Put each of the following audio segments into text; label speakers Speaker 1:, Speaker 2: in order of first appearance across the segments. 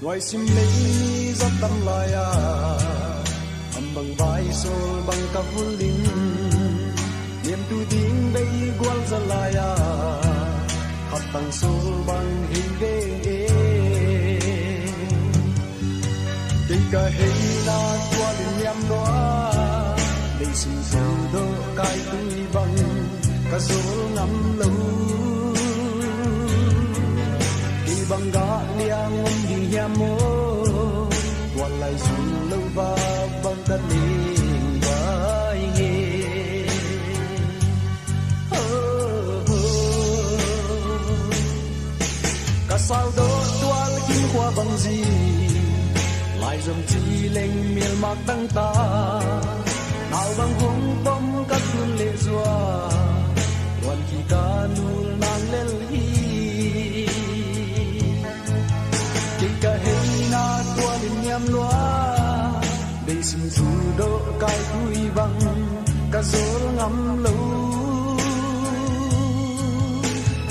Speaker 1: ngoài sim lấy rất tâm lại âm bằng vai sol bằng cặp vui linh niềm tu tiếng đây qual ra lại hạt tăng sol bằng hình ghê cây cà hay na qua linh nham đó đây xin phù đô cai tui bằng cà sol ngắm lâu bằng gã liang ngâm đi nhà mô qua lại dù lâu và bằng đất liền vai nghe cả sao đó toan kim hoa bằng gì lại dòng chi lên miền mạc đăng ta nào bằng hùng bom các phương lệ doa hoàn kỳ ca nul nàng lên hi cả hình na tua lên nham loa đây xin dù độ cai tui bằng cả gió ngắm lâu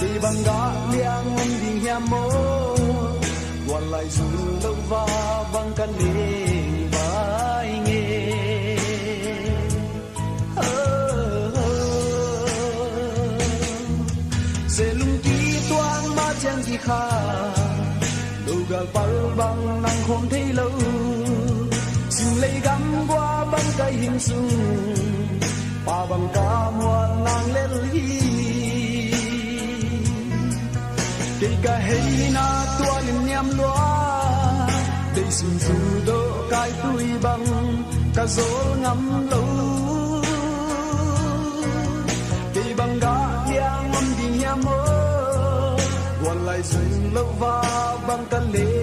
Speaker 1: đi bằng gã liang ngâm đi nhà mô qua lại dù lâu và bằng căn liền vai nghe sẽ lung ký toan ma chen gì khác gà bao bằng nàng không thấy lâu xin lấy gắm qua bằng cây hình dung và bằng ca mùa nàng lên hi cây cà hay na tua lên nham loa đây xin dù đô cai tui bằng ca gió ngắm lâu cây bằng gã liang ngâm đi nham mơ qua lại dừng lâu và bằng căn lệ